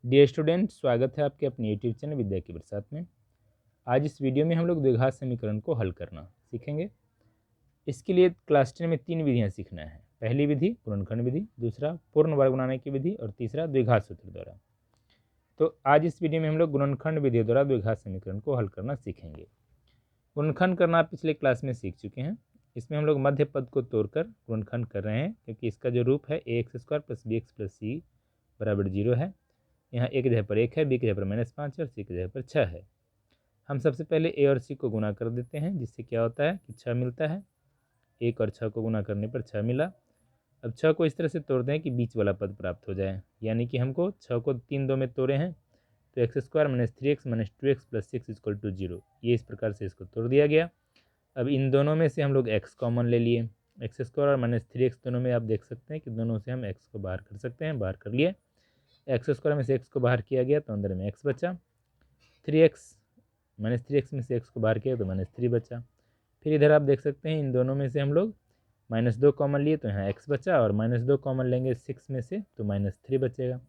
Dear student, स्वागत है आपके अपने यूट्यूब चैनल विद्या की बरसात में। आज इस वीडियो में हम लोग द्विघात समीकरण को हल करना सीखेंगे। इसके लिए क्लास 10 में 3 विधियां सीखना है। पहली विधि गुणनखंड विधि, दूसरा पूर्ण वर्ग बनाने की विधि और तीसरा द्विघात सूत्र द्वारा। तो आज इस वीडियो में हम लोग गुणनखंड विधि द्वारा द्विघात समीकरण को हल करना सीखेंगे। गुणनखंड करना आप पिछले क्लास में सीख चुके हैं। इसमें हम लोग मध्य पद को तोड़कर गुणनखंड कर रहे हैं, क्योंकि इसका जो रूप है ax² + bx + c = 0 है। यहाँ ए की जगह पर 1 है, बी की जगह पर -5 है और सी की जगह पर 6 है। हम सबसे पहले ए और सी को गुणा कर देते हैं, जिससे क्या होता है कि 6 मिलता है। 1 और 6 को गुणा करने पर 6 मिला। अब 6 को इस तरह से तोड़ दें कि बीच वाला पद प्राप्त हो जाए, यानी कि हमको 6 को 3 2 में तोड़े हैं, तो x² - 3x - 2x + 6 = 0। ये इस प्रकार से इसको तोड़ दिया गया। अब इन दोनों में से हम लोग x कॉमन ले लिए। x² और -3x दोनों में आप देख सकते हैं कि दोनों से हम x को बाहर कर सकते हैं। बाहर कर लिए। x² में से x को बाहर किया गया तो अंदर में x बचा। 3x -3x में से x को बाहर किया तो -3 बचा। फिर इधर आप देख सकते हैं इन दोनों में से हम लोग -2 कॉमन लिए तो यहाँ x बचा, और -2 कॉमन लेंगे 6 में से तो -3 बचेगा।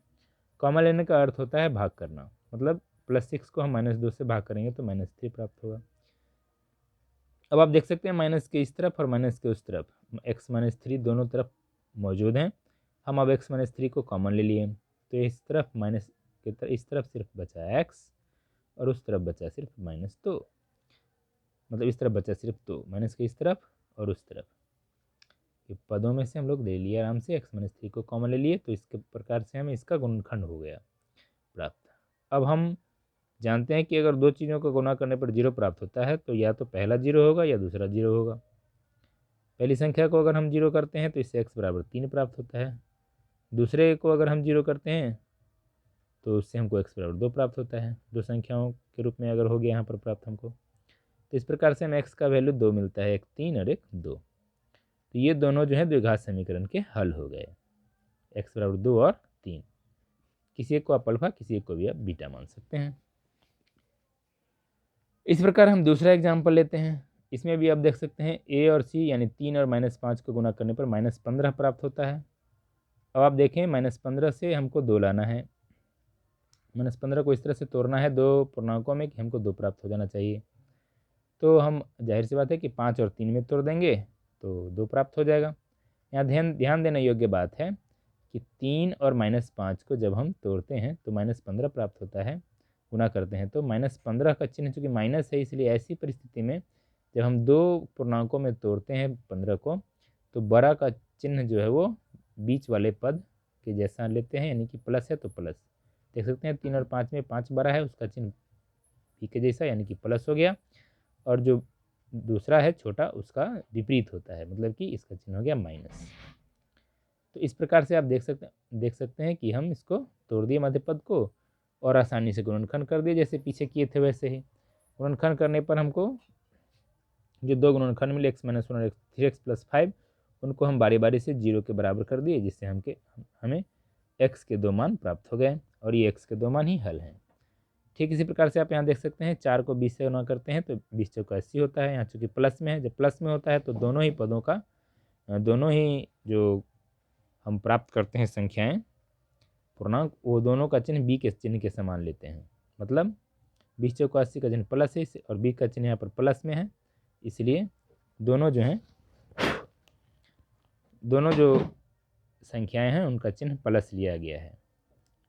कॉमन लेने का अर्थ होता है भाग करना, मतलब +6 को हम -2 से भाग करेंगे तो -3 प्राप्त होगा। अब आप देख सकते हैं माइनस के इस तरफ और माइनस के उस तरफ x - 3 दोनों तरफ मौजूद हैं। हम अब x - 3 को कॉमन ले लिए, तो इस तरफ माइनस की तरफ इस तरफ सिर्फ बचा x और उस तरफ बचा सिर्फ -2, मतलब इस तरफ बचा सिर्फ 2, माइनस के इस तरफ और उस तरफ के पदों में से हम लोग ले लिए आराम से। x - 3 को कॉमन ले लिए, तो इसके प्रकार से हमें इसका गुणनखंड हो गया प्राप्त। अब हम जानते हैं कि अगर दो चीज़ों को गुणा करने पर 0 प्राप्त होता है तो या तो पहला 0 होगा या दूसरा 0 होगा। पहली संख्या को अगर हम 0 करते हैं तो इससे x = 3 प्राप्त होता है। दूसरे को अगर हम 0 करते हैं तो उससे हमको x = 2 प्राप्त होता है। दो संख्याओं के रूप में अगर हो गया यहाँ पर प्राप्त हमको, तो इस प्रकार से हमें x का वैल्यू 2 मिलता है, एक 3 और एक 2। तो ये दोनों जो है द्विघात समीकरण के हल हो गए, x = 2 और 3। किसी एक को आप अल्फा, किसी एक को भी आप बीटा मान सकते हैं। इस प्रकार हम दूसरा एग्जाम्पल लेते हैं। इसमें भी आप देख सकते हैं a और c यानी 3 और -5 को गुणा करने पर -15 प्राप्त होता है। अब आप देखें -15 से हमको 2 लाना है। -15 को इस तरह से तोड़ना है दो पूर्णांकों में कि हमको 2 प्राप्त हो जाना चाहिए। तो हम जाहिर सी बात है कि 5 और 3 में तोड़ देंगे तो 2 प्राप्त हो जाएगा। यहाँ ध्यान देने योग्य बात है कि 3 और -5 को जब हम तोड़ते हैं तो -15 प्राप्त होता है। गुणा करते हैं तो -15 का चिन्ह चूँकि माइनस है, इसलिए ऐसी परिस्थिति में जब हम दो पूर्णांकों में तोड़ते हैं 15 को, तो बड़ा का चिन्ह जो है वो बीच वाले पद के जैसा लेते हैं, यानी कि प्लस है तो प्लस। देख सकते हैं 3 और 5 में 5 बड़ा है, उसका चिन्ह पी के जैसा यानी कि प्लस हो गया, और जो दूसरा है छोटा उसका विपरीत होता है, मतलब कि इसका चिन्ह हो गया माइनस। तो इस प्रकार से आप देख सकते हैं कि हम इसको तोड़ दिए मध्य पद को और आसानी से गुणनखंड कर दिए, जैसे पीछे किए थे वैसे ही। गुणनखंड करने पर हमको जो दो गुणनखंड मिले x - 1 और 3x + 5, उनको हम बारी बारी से 0 के बराबर कर दिए, जिससे हमें x के 2 मान प्राप्त हो गए, और ये x के 2 मान ही हल हैं। ठीक इसी प्रकार से आप यहाँ देख सकते हैं 4 को 20 से गुणा करते हैं तो 20 चौका 80 होता है। यहाँ चूँकि प्लस में है, जब प्लस में होता है तो दोनों ही पदों का दोनों ही जो हम प्राप्त करते हैं संख्याएं पूर्णांक, वो दोनों का चिन्ह b के चिन्ह के समान लेते हैं। मतलब 20 चौका 80 का चिन्ह प्लस है और b का चिन्ह यहाँ पर प्लस में है, इसलिए दोनों जो संख्याएं हैं उनका चिन्ह प्लस लिया गया है।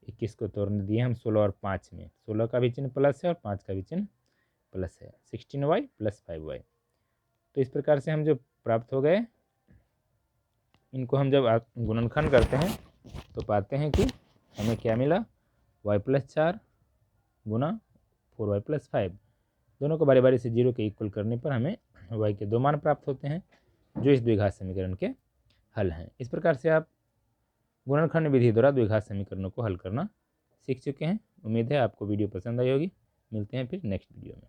21 को तोड़ने दिए हम 16 और 5 में, 16 का भी चिन्ह प्लस है और 5 का भी चिन्ह प्लस है, 16y + 5y। तो इस प्रकार से हम जो प्राप्त हो गए, इनको हम जब गुणनखंड करते हैं तो पाते हैं कि हमें क्या मिला, y + 4 गुना 4y + 5। दोनों को बारी बारी से 0 के इक्वल करने पर हमें y के 2 मान प्राप्त होते हैं, जो इस द्विघात समीकरण के हल हैं। इस प्रकार से आप गुणनखंड विधि द्वारा द्विघात समीकरणों को हल करना सीख चुके हैं। उम्मीद है आपको वीडियो पसंद आई होगी। मिलते हैं फिर नेक्स्ट वीडियो में।